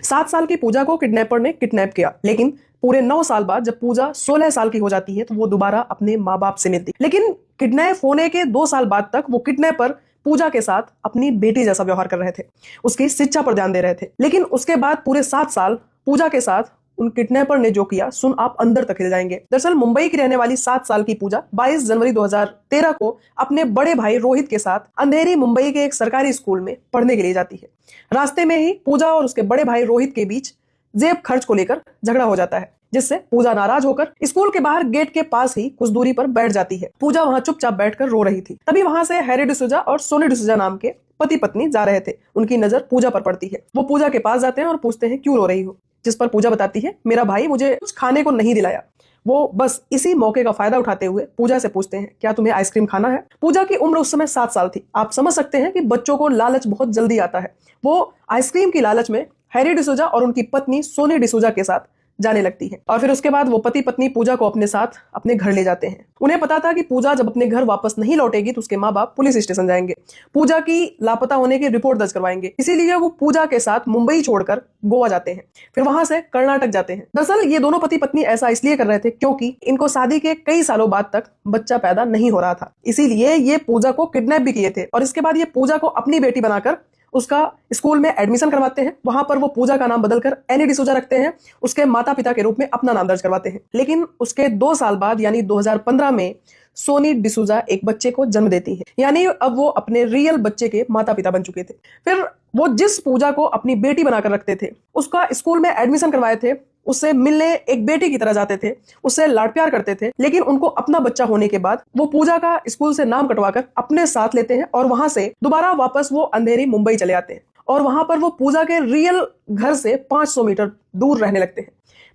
7 साल की पूजा को किडनैपर ने किडनैप किया, लेकिन पूरे 9 साल बाद जब पूजा 16 साल की हो जाती है तो वो दोबारा अपने माँ बाप से मिलती। लेकिन किडनैप होने के 2 साल बाद तक वो किडनैपर पूजा के साथ अपनी बेटी जैसा व्यवहार कर रहे थे, उसकी शिक्षा पर ध्यान दे रहे थे। लेकिन उसके बाद पूरे 7 साल पूजा के साथ उन किडनैपर ने जो किया सुन आप अंदर तक हिल जाएंगे। दरअसल मुंबई की रहने वाली 7 साल की पूजा 22 जनवरी 2013 को अपने बड़े भाई रोहित के साथ अंधेरी मुंबई के एक सरकारी स्कूल में पढ़ने के लिए जाती है। रास्ते में ही पूजा और उसके बड़े भाई रोहित के बीच जेब खर्च को लेकर झगड़ा हो जाता है, जिससे पूजा नाराज होकर स्कूल के बाहर गेट के पास ही कुछ दूरी पर बैठ जाती है। पूजा वहां चुपचाप बैठकर रो रही थी। तभी वहां से हैरी डिसूजा और सोनी डिसूजा नाम के पति पत्नी जा रहे थे। उनकी नजर पूजा पर पड़ती है। वो पूजा के पास जाते हैं और पूछते हैं क्यों रो रही हो, जिस पर पूजा बताती है मेरा भाई मुझे कुछ खाने को नहीं दिलाया। वो बस इसी मौके का फायदा उठाते हुए पूजा से पूछते हैं क्या तुम्हें आइसक्रीम खाना है। पूजा की उम्र उस समय 7 साल थी। आप समझ सकते हैं कि बच्चों को लालच बहुत जल्दी आता है। वो आइसक्रीम की लालच में हैरी डिसूजा और उनकी पत्नी सोनी डिसूजा के साथ जाने लगती है और फिर उसके बाद वो पति पत्नी पूजा को अपने साथ अपने घर ले जाते हैं। उन्हें पता था कि पूजा जब अपने घर वापस नहीं लौटेगी तो उसके माँ बाप पुलिस स्टेशन जाएंगे, पूजा की लापता होने की रिपोर्ट दर्ज करवाएंगे। इसीलिए वो पूजा के साथ मुंबई छोड़कर गोवा जाते हैं, फिर वहां से कर्नाटक जाते हैं। दरअसल ये दोनों पति पत्नी ऐसा इसलिए कर रहे थे क्योंकि इनको शादी के कई सालों बाद तक बच्चा पैदा नहीं हो रहा था, इसीलिए ये पूजा को किडनैप भी किए थे। और इसके बाद ये पूजा को अपनी बेटी बनाकर उसका स्कूल में एडमिशन करवाते हैं। वहां पर वो पूजा का नाम बदलकर एनी डिसूजा रखते हैं, उसके माता पिता के रूप में अपना नाम दर्ज करवाते हैं। लेकिन उसके 2 साल बाद यानी 2015 में सोनी डिसूजा एक बच्चे को जन्म देती है, यानी अब वो अपने रियल बच्चे के माता पिता बन चुके थे। फिर वो जिस पूजा को अपनी बेटी बनाकर रखते थे उसका स्कूल में एडमिशन करवाए थे, उससे मिलने एक बेटी की तरह जाते थे, उससे लाड प्यार करते थे। लेकिन उनको अपना बच्चा होने के बाद वो पूजा का स्कूल से नाम कटवाकर अपने साथ लेते हैं और वहां से दोबारा वापस वो अंधेरी मुंबई चले आते हैं और वहां पर वो पूजा के रियल घर से 500 मीटर दूर रहने लगते हैं।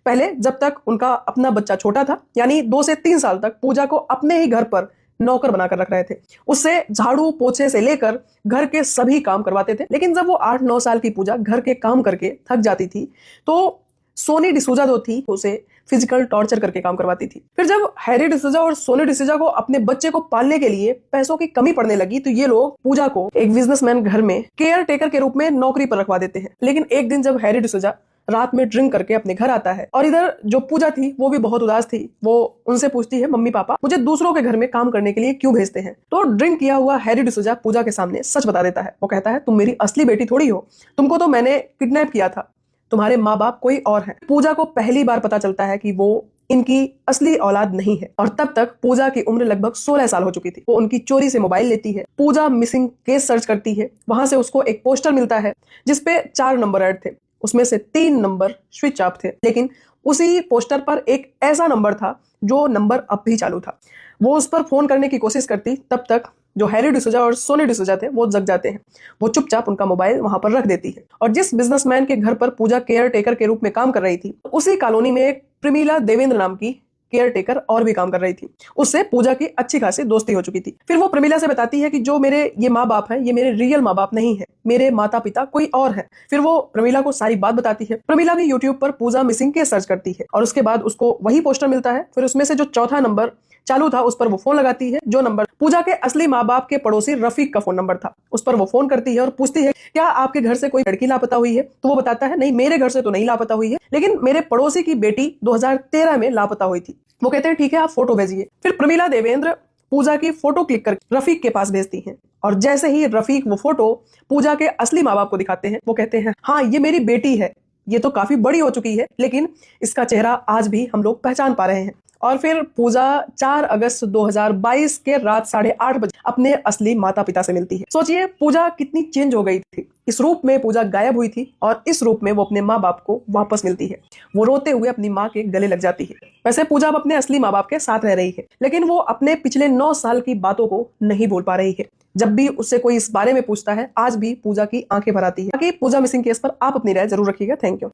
पहले जब तक उनका अपना बच्चा छोटा था यानी 2 से 3 साल तक पूजा को अपने ही घर पर नौकर बनाकर रख रहे थे, उससे झाड़ू पोछे से लेकर घर के सभी काम करवाते थे। लेकिन जब वो 8-9 साल की पूजा घर के काम करके थक जाती थी तो सोनी डिसूजा जो थी उसे फिजिकल टॉर्चर करके काम करवाती थी। फिर जब हैरी डिसूजा और सोनी डिसूजा को अपने बच्चे को पालने के लिए पैसों की कमी पड़ने लगी तो ये लोग पूजा को एक बिजनेसमैन घर में केयर टेकर के रूप में नौकरी पर रखवा देते हैं। लेकिन एक दिन जब हैरी डिसूजा रात में ड्रिंक करके अपने घर आता है और इधर जो पूजा थी वो भी बहुत उदास थी, वो उनसे पूछती है मम्मी पापा मुझे दूसरों के घर में काम करने के लिए क्यों भेजते हैं। तो ड्रिंक किया हुआ हैरी डिसूजा पूजा के सामने सच बता देता है। वो कहता है तुम मेरी असली बेटी थोड़ी हो, तुमको तो मैंने किडनैप किया था, तुम्हारे माँ बाप कोई और हैं। पूजा को पहली बार पता चलता है कि वो इनकी असली औलाद नहीं है और तब तक पूजा की उम्र लगभग 16 साल हो चुकी थी। वो उनकी चोरी से मोबाइल लेती है, पूजा मिसिंग केस सर्च करती है, वहां से उसको एक पोस्टर मिलता है जिसपे 4 नंबर ऐड थे, उसमें से 3 नंबर स्विच ऑफ थे। लेकिन उसी पोस्टर पर एक ऐसा नंबर था जो नंबर अब भी चालू था। वो उस पर फोन करने की कोशिश करती, तब तक जो हैरी डिसूजा और सोनी डिसूजा थे वो जग जाते हैं। वो चुपचाप उनका मोबाइल वहां पर रख देती है और जिस बिजनेसमैन के घर पर पूजा केयर टेकर के रूप में काम कर रही थी उसी कॉलोनी में एक प्रमीला देवेंद्र नाम की केयर टेकर और भी काम कर रही थी। उससे पूजा की अच्छी खासी दोस्ती हो चुकी थी। फिर वो प्रमीला से बताती है कि जो मेरे ये माँ बाप हैं ये मेरे रियल माँ बाप नहीं है, मेरे माता पिता कोई और है। फिर वो प्रमीला को सारी बात बताती है। प्रमीला भी यूट्यूब पर पूजा मिसिंग केस सर्च करती है और उसके बाद उसको वही पोस्टर मिलता है। फिर उसमें से जो चौथा नंबर चालू था उस पर वो फोन लगाती है, जो नंबर पूजा के असली माँ बाप के पड़ोसी रफीक का फोन नंबर था। उस पर वो फोन करती है और पूछती है क्या आपके घर से कोई लड़की लापता हुई है। तो वो बताता है नहीं मेरे घर से तो नहीं लापता हुई है, लेकिन मेरे पड़ोसी की बेटी 2013 में लापता हुई थी। वो कहते हैं ठीक है आप फोटो भेजिए। फिर प्रमीला देवेंद्र पूजा की फोटो क्लिक कर रफीक के पास भेजती हैं और जैसे ही रफीक वो फोटो पूजा के असली माँ बाप को दिखाते हैं वो कहते हैं हाँ ये मेरी बेटी है, ये तो काफी बड़ी हो चुकी है लेकिन इसका चेहरा आज भी हम लोग पहचान पा रहे हैं। और फिर पूजा 4 अगस्त 2022 के रात 8:30 बजे अपने असली माता पिता से मिलती है। सोचिए पूजा कितनी चेंज हो गई थी। इस रूप में पूजा गायब हुई थी और इस रूप में वो अपने माँ बाप को वापस मिलती है। वो रोते हुए अपनी माँ के गले लग जाती है। वैसे पूजा अब अपने असली माँ बाप के साथ रह रही है, लेकिन वो अपने पिछले 9 साल की बातों को नहीं भूल पा रही है। जब भी उससे कोई इस बारे में पूछता है आज भी पूजा की आंखें भर आती है। बाकी पूजा मिसिंग केस पर आप अपनी राय जरूर रखिएगा। Thank you.